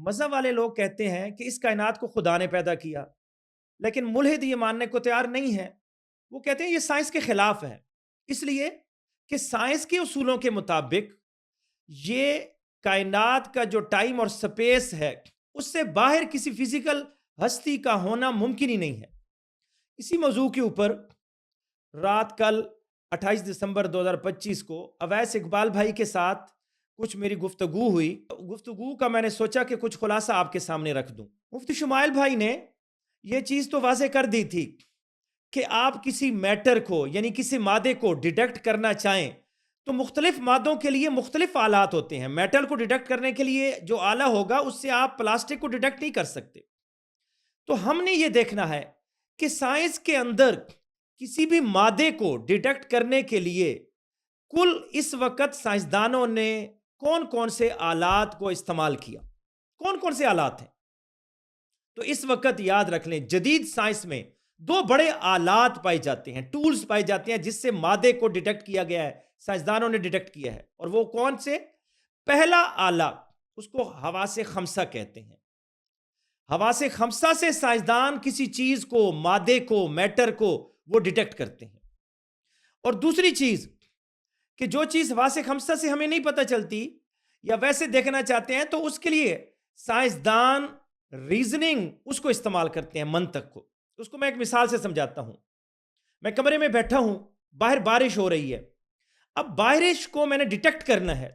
مذہب والے لوگ کہتے ہیں کہ اس کائنات کو خدا نے پیدا کیا، لیکن ملحد یہ ماننے کو تیار نہیں ہے۔ وہ کہتے ہیں یہ سائنس کے خلاف ہے، اس لیے کہ سائنس کے اصولوں کے مطابق یہ کائنات کا جو ٹائم اور سپیس ہے اس سے باہر کسی فزیکل ہستی کا ہونا ممکن ہی نہیں ہے۔ اسی موضوع کے اوپر رات کل 28 دسمبر 2025 کو اویس اقبال بھائی کے ساتھ کچھ میری گفتگو ہوئی۔ گفتگو کا میں نے سوچا کہ کچھ خلاصہ آپ کے سامنے رکھ دوں۔ مفتی شمائل بھائی نے یہ چیز تو واضح کر دی تھی کہ آپ کسی میٹر کو یعنی کسی مادے کو ڈیٹیکٹ کرنا چاہیں تو مختلف مادوں کے لیے مختلف آلات ہوتے ہیں۔ میٹل کو ڈیٹیکٹ کرنے کے لیے جو آلہ ہوگا اس سے آپ پلاسٹک کو ڈیٹیکٹ نہیں کر سکتے۔ تو ہم نے یہ دیکھنا ہے کہ سائنس کے اندر کسی بھی مادے کو ڈیٹیکٹ کرنے کے لیے کل اس وقت سائنسدانوں نے کون کون سے آلات کو استعمال کیا، کون کون سے آلات ہیں۔ تو اس وقت یاد رکھ لیں جدید سائنس میں دو بڑے آلات پائے جاتے ہیں، ٹولز پائے جاتے ہیں جس سے مادے کو ڈیٹیکٹ کیا گیا ہے، سائنسدانوں نے ڈیٹیکٹ کیا ہے۔ اور وہ کون سے؟ پہلا آلہ اس کو حواس خمسہ کہتے ہیں۔ حواس خمسہ سے سائنسدان کسی چیز کو، مادے کو، میٹر کو وہ ڈیٹیکٹ کرتے ہیں۔ اور دوسری چیز کہ جو چیز حواس خمسہ سے ہمیں نہیں پتہ چلتی یا ویسے دیکھنا چاہتے ہیں تو اس کے لیے سائنسدان ریزننگ اس کو استعمال کرتے ہیں، منطق کو۔ اس کو میں ایک مثال سے سمجھاتا ہوں۔ میں کمرے میں بیٹھا ہوں، باہر بارش ہو رہی ہے۔ اب بارش کو میں نے ڈیٹیکٹ کرنا ہے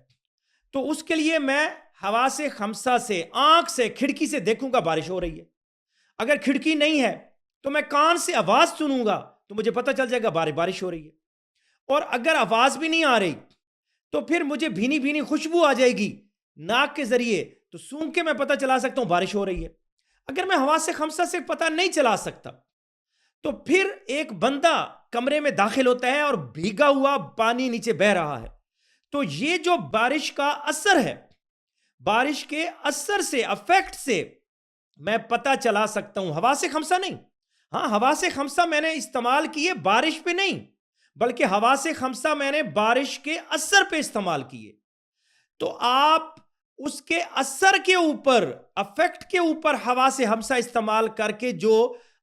تو اس کے لیے میں حواس خمسہ سے، آنکھ سے، کھڑکی سے دیکھوں گا بارش ہو رہی ہے۔ اگر کھڑکی نہیں ہے تو میں کان سے آواز سنوں گا تو مجھے پتہ چل جائے گا بارش ہو رہی ہے۔ اور اگر آواز بھی نہیں آ رہی تو پھر مجھے بھینی بھینی خوشبو آ جائے گی ناک کے ذریعے، تو سونگھ کے میں پتہ چلا سکتا ہوں بارش ہو رہی ہے۔ اگر میں حواس خمسہ سے پتہ نہیں چلا سکتا تو پھر ایک بندہ کمرے میں داخل ہوتا ہے اور بھیگا ہوا پانی نیچے بہہ رہا ہے، تو یہ جو بارش کا اثر ہے، بارش کے اثر سے، افیکٹ سے میں پتہ چلا سکتا ہوں، حواس خمسہ نہیں۔ ہاں، حواس خمسہ میں نے استعمال کیے بارش پہ نہیں، بلکہ حواس خمسہ میں نے بارش کے اثر پہ استعمال کیے۔ تو آپ اس کے اثر کے اوپر، افیکٹ کے اوپر حواس خمسہ استعمال کر کے جو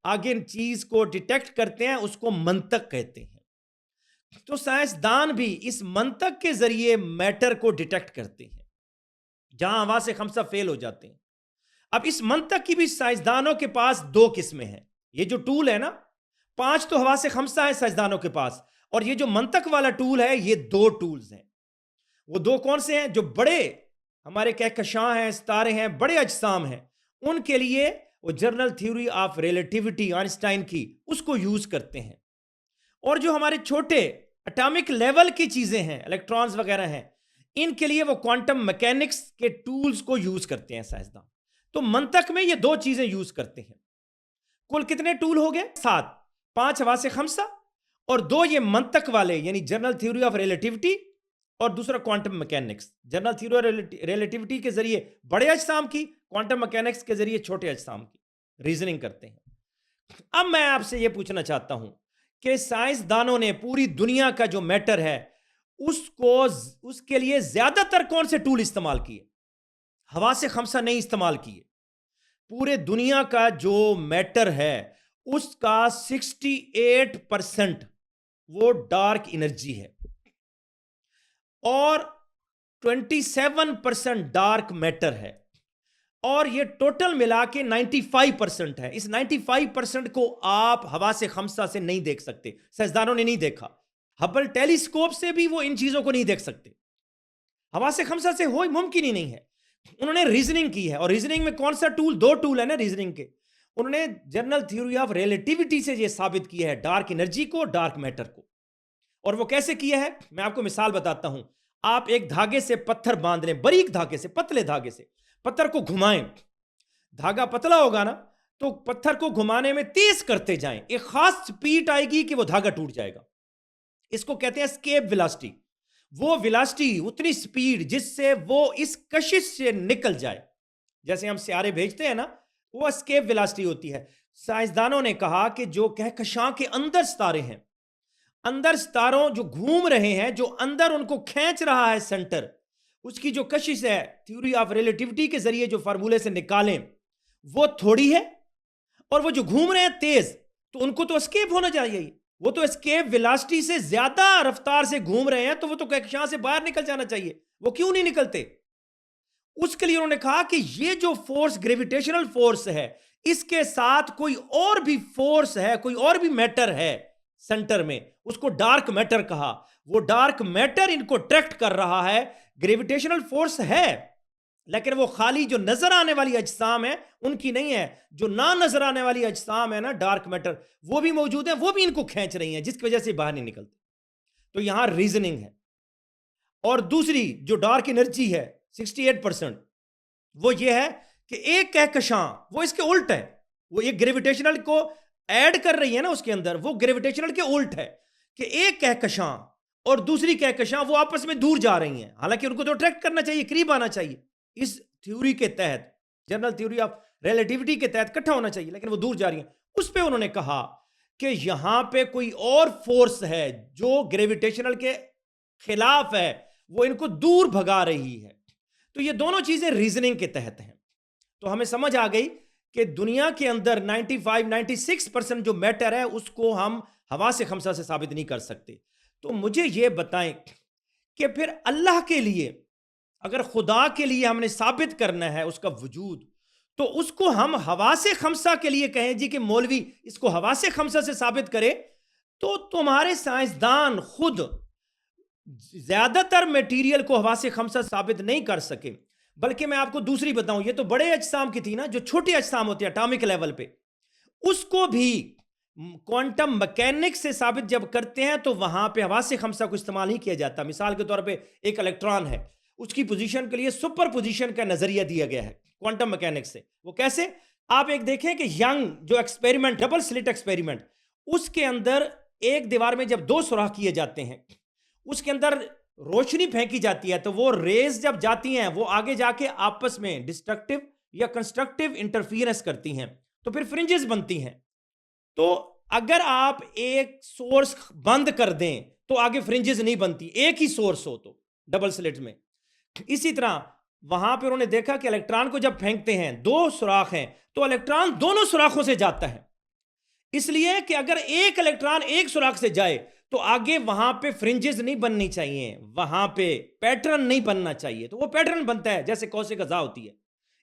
آگے چیز کو ڈیٹیکٹ کرتے ہیں اس کو منطق کہتے ہیں۔ تو سائنسدان بھی اس منطق کے ذریعے میٹر کو ڈیٹیکٹ کرتے ہیں جہاں حواس خمسہ فیل ہو جاتے ہیں۔ اب اس منطق کی بھی سائنسدانوں کے پاس دو قسمیں ہیں۔ یہ جو ٹول ہے نا، 5 تو حواس خمسہ ہے سائنسدانوں کے پاس، اور یہ جو منطق والا ٹول ہے یہ 2 ٹولز ہیں۔ وہ 2 کون سے ہیں؟ جو بڑے ہمارے کہکشاں ہیں، ستارے ہیں، بڑے اجسام ہیں، ان کے لیے وہ general theory of relativity Einstein کی اس کو یوز کرتے ہیں۔ اور جو ہمارے چھوٹے اٹامک لیول کی چیزیں ہیں، الیکٹرانز وغیرہ ہیں، ان کے لیے وہ کوانٹم میکینکس کے ٹولز کو یوز کرتے ہیں سائنسدان۔ تو منطق میں یہ 2 چیزیں یوز کرتے ہیں۔ کل کتنے ٹول ہو گئے؟ 7۔ 5 حواس خمسہ اور 2 یہ منطق والے، یعنی جنرل تھیوری آف ریلیٹیوٹی اور دوسرا quantum mechanics. General theory of relativity کے ذریعے بڑے اجسام کی، کوانٹم میکینکس کے ذریعے چھوٹے اجسام کی ریزننگ کرتے ہیں۔ اب میں آپ سے یہ پوچھنا چاہتا ہوں کہ سائنسدانوں نے پوری دنیا کا جو میٹر ہے اس کے لیے زیادہ تر کون سے ٹول استعمال کیے؟ حواس خمسہ نہیں استعمال کیے۔ پورے دنیا کا جو میٹر ہے اس کا 68% وہ ڈارک انرجی ہے اور 27% ڈارک میٹر ہے، اور یہ ٹوٹل ملا کے 95% ہے۔ اس 95% کو آپ حواس خمسہ سے نہیں دیکھ سکتے، سائنسدانوں نے نہیں دیکھا۔ ہبل ٹیلیسکوپ سے بھی وہ ان چیزوں کو نہیں دیکھ سکتے، حواس خمسہ سے ہوئی ممکن ہی نہیں ہے۔ انہوں نے ریزننگ کی ہے، اور ریزننگ میں کون سا ٹول؟ 2 ٹول ہے نا ریزننگ کے۔ انہوں نے جنرل تھیوری آف ریلیٹیوٹی سے یہ ثابت کیا ہے، ڈارک انرجی کو، ڈارک میٹر کو۔ اور وہ کیسے کیا ہے؟ میں آپ کو مثال بتاتا ہوں۔ آپ ایک دھاگے سے پتھر باندھ لیں، باریک دھاگے سے، پتلے دھاگے سے پتھر کو گھمائیں۔ دھاگا پتلا ہوگا نا تو پتھر کو گھمانے میں تیز کرتے جائیں، ایک خاص سپیڈ آئے گی کہ وہ دھاگا ٹوٹ جائے گا۔ اس کو کہتے ہیں اسکیپ ویلاسٹی۔ وہ ویلاسٹی، اتنی سپیڈ جس سے وہ اس کشش سے نکل جائے، جیسے ہم سیارے بھیجتے ہیں نا، وہ اسکیپ ویلاسٹی ہوتی ہے۔ سائنسدانوں نے کہا کہ جو کہکشاں کے اندر ستارے ہیں، اندر ستاروں جو گھوم رہے ہیں، جو اندر ان کو کھینچ رہا ہے سینٹر، اس کی جو کشش ہے تھیوری آف ریلیٹیوٹی کے ذریعے جو فارمولے سے نکالیں وہ تھوڑی ہے، اور وہ جو گھوم رہے ہیں تیز، تو ان کو تو اسکیپ ہونا چاہیے، وہ تو اسکیپ ویلاسٹی سے زیادہ رفتار سے گھوم رہے ہیں، تو وہ تو کہکشاں سے باہر نکل جانا چاہیے، وہ کیوں نہیں نکلتے؟ اس کے لیے انہوں نے کہا کہ یہ جو فورس گریویٹیشنل فورس ہے، اس کے ساتھ کوئی اور بھی فورس ہے، کوئی اور بھی میٹر ہے سینٹر میں، اس کو ڈارک میٹر کہا۔ وہ ڈارک میٹر ان کو اٹریکٹ کر رہا ہے، گریویٹیشنل فورس ہے، لیکن وہ خالی جو نظر آنے والی اجسام ہے ان کی نہیں ہے، جو نہ نظر آنے والی اجسام ہے نا، ڈارک میٹر، وہ بھی موجود ہیں، وہ بھی ان کو کھینچ رہی ہیں، جس کی وجہ سے باہر نہیں نکلتے۔ تو یہاں ریزننگ ہے۔ اور دوسری جو ڈارک انرجی ہے 68%، وہ یہ ہے کہ ایک کہکشاں وہ اس کے الٹ ہے، وہ ایک گریویٹیشنل کو ایڈ کر رہی ہے نا اس کے اندر، وہ گریویٹیشنل کے الٹ ہے کہ ایک کہکشاں اور دوسری کہکشاں وہ آپس میں دور جا رہی ہیں، حالانکہ ان کو تو اٹریکٹ کرنا چاہیے، قریب آنا چاہیے، اس تھیوری کے تحت، جنرل تھیوری آف ریلیٹیوٹی کے تحت اکٹھا ہونا چاہیے، لیکن وہ دور جا رہی ہیں۔ اس پہ انہوں نے کہا کہ یہاں پہ کوئی اور فورس ہے جو گریویٹیشنل کے خلاف ہے، وہ ان کو دور بھگا رہی ہے۔ تو یہ دونوں چیزیں ریزننگ کے تحت ہیں۔ تو ہمیں سمجھ آ گئی کہ دنیا کے اندر 96% جو میٹر ہے اس کو ہم حواس خمسہ سے ثابت نہیں کر سکتے۔ تو مجھے یہ بتائیں کہ پھر اللہ کے لیے، اگر خدا کے لیے ہم نے ثابت کرنا ہے اس کا وجود، تو اس کو ہم حواس خمسہ کے لیے کہیں جی کہ مولوی اس کو حواس خمسہ سے ثابت کرے، تو تمہارے سائنسدان خود زیادہ تر میٹیریل کو حواس خمسہ ثابت نہیں کر سکے۔ بلکہ میں آپ کو دوسری بتاؤں، یہ تو بڑے اجسام کی تھی نا، جو چھوٹے اجسام ہوتے ہیں اٹامک لیول پہ، اس کو بھی کوانٹم مکینکس سے ثابت جب کرتے ہیں تو وہاں پہ حواس خمسہ کو استعمال نہیں کیا جاتا۔ مثال کے طور پہ ایک الیکٹران ہے، اس کی پوزیشن کے لیے سپر پوزیشن کا نظریہ دیا گیا ہے کوانٹم مکینکس سے۔ وہ کیسے؟ آپ ایک دیکھیں کہ ینگ جو ایکسپیریمنٹ، ڈبل سلٹ ایکسپیریمنٹ، اس کے اندر ایک دیوار میں جب دو سوراخ کیے جاتے ہیں، اس کے اندر روشنی پھینکی جاتی ہے، تو وہ ریز جب جاتی ہیں وہ آگے جا کے آپس میں ڈسٹرکٹیو یا کنسٹرکٹیو انٹرفیئرنس کرتی ہیں، تو پھر فرنجز بنتی ہیں۔ تو اگر آپ ایک سورس بند کر دیں تو آگے فرنجز نہیں بنتی، ایک ہی سورس ہو تو ڈبل سلٹ میں۔ اسی طرح وہاں پہ انہوں نے دیکھا کہ الیکٹران کو جب پھینکتے ہیں، دو سوراخ ہیں، تو الیکٹران دونوں سوراخوں سے جاتا ہے، اس لیے کہ اگر ایک الیکٹران ایک سوراخ سے جائے تو آگے وہاں پہ فرنجز نہیں بننی چاہیے، وہاں پہ پیٹرن نہیں بننا چاہیے، تو وہ پیٹرن بنتا ہے جیسے کوسے قزا ہوتی ہے۔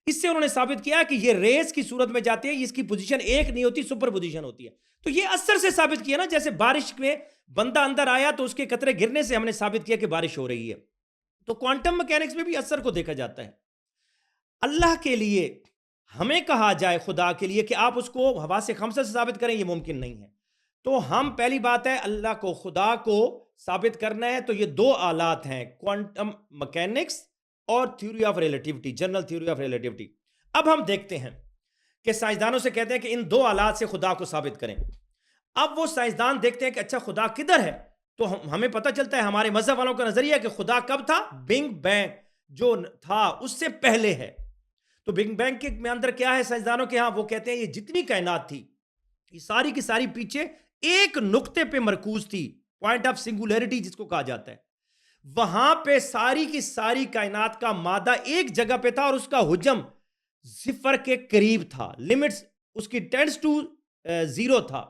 اس سے انہوں نے ثابت کیا کہ یہ ریز کی صورت میں جاتی ہے، اس کی پوزیشن ایک نہیں ہوتی، سپر پوزیشن ہوتی ہے۔ تو یہ اثر سے ثابت کیا نا، جیسے بارش میں بندہ اندر آیا تو اس کے قطرے گرنے سے ہم نے ثابت کیا کہ بارش ہو رہی ہے۔ تو کوانٹم میکینکس میں بھی اثر کو دیکھا جاتا ہے۔ اللہ کے لیے ہمیں کہا جائے، خدا کے لیے، کہ آپ اس کو حواس خمسہ سے ثابت کریں، یہ ممکن نہیں ہے۔ تو ہم پہلی بات ہے اللہ کو، خدا کو ثابت کرنا ہے، تو یہ دو آلات ہیں، کوانٹم مکینکس اور theory of relativity, general theory of relativity. اب ہم دیکھتے ہیں کہ سائنسدانوں سے کہتے ہیں کہ ان دو آلات سے خدا کو ثابت کریں۔ اب وہ سائنسدان دیکھتے ہیں کہ اچھا خدا کدھر ہے، تو ہمیں پتہ چلتا ہے، ہمارے مذہب والوں کا نظریہ ہے کہ خدا کب تھا؟ بگ بینگ جو تھا اس سے پہلے ہے۔ تو بگ بینگ کے اندر کیا ہے سائنسدانوں کے ہاں؟ وہ کہتے ہیں یہ جتنی کائنات تھی، یہ ساری کی ساری پیچھے ایک نقطے پہ مرکوز تھی، پوائنٹ آف سنگولیرٹی جس کو کہا جاتا ہے۔ وہاں پہ ساری کی ساری کائنات کا مادہ ایک جگہ پہ تھا، اور اس کا حجم صفر کے قریب تھا، لمٹس اس کی ٹینڈز ٹو 0 تھا۔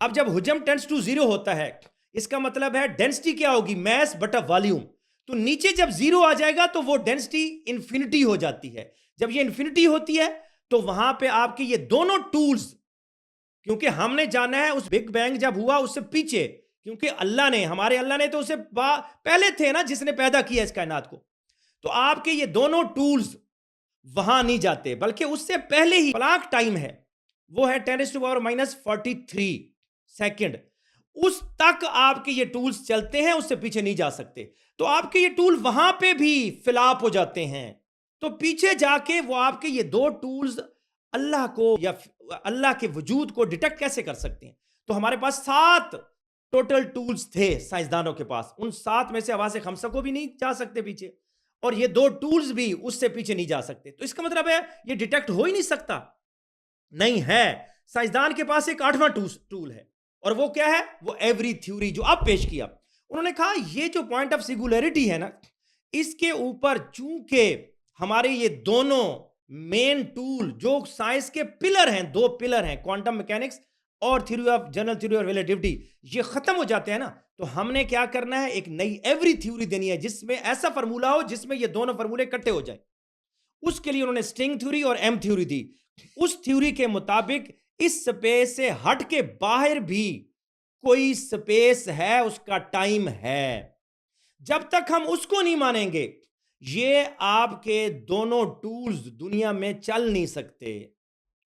اب جب حجم ٹینڈز ٹو 0 ہوتا ہے، اس کا مطلب ہے ڈینسٹی کیا ہوگی؟ میس بٹا والیوم۔ تو نیچے جب 0 آ جائے گا تو وہ ڈینسٹی انفینٹی ہو جاتی ہے۔ جب یہ انفینٹی ہوتی ہے تو وہاں پہ آپ کے یہ دونوں ٹولز، کیونکہ ہم نے جانا ہے اس بگ بینگ جب ہوا اس سے پیچھے، کیونکہ اللہ نے، ہمارے اللہ نے تو اسے پہلے تھے نا جس نے پیدا کیا اس کائنات کو، تو آپ کے یہ دونوں ٹولز وہاں نہیں جاتے، بلکہ اس سے پہلے ہی پلانک ٹائم ہے، وہ ہے 10⁻⁻43 سیکنڈ، اس تک آپ کے یہ ٹولز چلتے ہیں، اس سے پیچھے نہیں جا سکتے۔ تو آپ کے یہ ٹول وہاں پہ بھی فلاپ ہو جاتے ہیں، تو پیچھے جا کے وہ آپ کے یہ دو ٹولز اللہ کو یا اللہ کے وجود کو ڈیٹیکٹ کیسے کر سکتے ہیں؟ تو ہمارے پاس 7 ٹوٹل ٹولز تھے سائنسدانوں کے پاس، ان 7 میں سے حواس خمسہ کو بھی نہیں جا سکتے پیچھے، اور یہ 2 ٹولز بھی اس سے پیچھے نہیں جا سکتے۔ تو اس کا مطلب ہے یہ ڈیٹیکٹ ہو ہی نہیں سکتا، نہیں ہے۔ سائنسدان کے پاس ایک 8واں ٹول ہے، اور وہ کیا ہے؟ وہ ایوری تھیوری، جو اب پیش کیا۔ انہوں نے کہا یہ جو پوائنٹ آف سنگولیرٹی ہے نا، اس کے اوپر چونکہ ہمارے یہ دونوں مین ٹول جو سائنس کے پلر ہیں، دو پلر ہیں، کوانٹم میکینکس اور تھیوری آف جنرل تھیوری اور ریلیٹیوٹی، یہ ختم ہو جاتے ہیں نا، تو ہم نے کیا کرنا ہے، ایک نئی ایوری تھیوری دینی ہے جس میں ایسا فرمولہ ہو جس میں یہ دونوں فرمولے اکٹھے ہو جائیں۔ اس کے لیے انہوں نے سٹرنگ تھیوری اور ایم تھیوری دی۔ اس تھیوری کے مطابق اس سپیس سے ہٹ کے باہر بھی کوئی سپیس ہے، اس کا ٹائم ہے۔ جب تک ہم اس کو نہیں مانیں گے، یہ آپ کے دونوں ٹولز دنیا میں چل نہیں سکتے،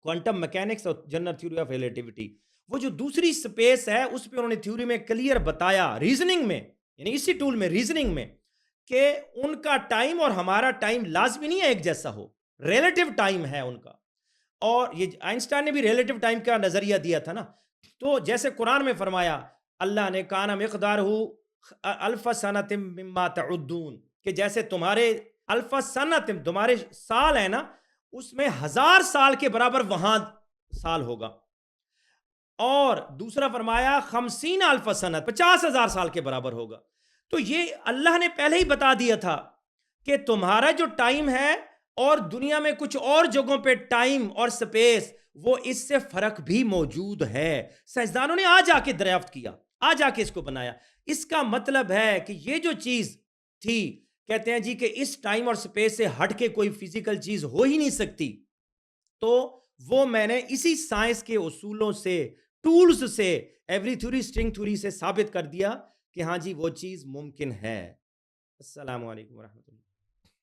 کوانٹم میکینکس اور جنرل تھیوری آف ریلیٹیوٹی۔ وہ جو دوسری سپیس ہے اس پہ انہوں نے تھیوری میں کلیئر بتایا، ریزننگ میں، یعنی اسی ٹول میں ریزننگ میں، کہ ان کا ٹائم اور ہمارا ٹائم لازمی نہیں ہے ایک جیسا ہو، ریلیٹیو ٹائم ہے ان کا۔ اور یہ آئنسٹائن نے بھی ریلیٹیو ٹائم کا نظریہ دیا تھا نا، تو جیسے قرآن میں فرمایا اللہ نے کانا مقدارہ الف سنۃ مما تعدون، کہ جیسے تمہارے الف سنۃ تمہارے سال ہے نا، اس میں 1000 سال کے برابر وہاں سال ہوگا۔ اور دوسرا فرمایا 50 الف سنت، 50,000 سال کے برابر ہوگا۔ تو یہ اللہ نے پہلے ہی بتا دیا تھا کہ تمہارا جو ٹائم ہے اور دنیا میں کچھ اور جگہوں پہ ٹائم اور سپیس، وہ اس سے فرق بھی موجود ہے۔ سائنسدانوں نے آج آ کے دریافت کیا، آج آ کے اس کو بنایا۔ اس کا مطلب ہے کہ یہ جو چیز تھی، کہتے ہیں جی کہ اس ٹائم اور سپیس سے ہٹ کے کوئی فزیکل چیز ہو ہی نہیں سکتی، تو وہ میں نے اسی سائنس کے اصولوں سے، ٹولز سے، ایوری تھیوری، سٹرنگ تھیوری سے ثابت کر دیا کہ ہاں جی وہ چیز ممکن ہے۔ السلام علیکم ورحمۃ اللہ۔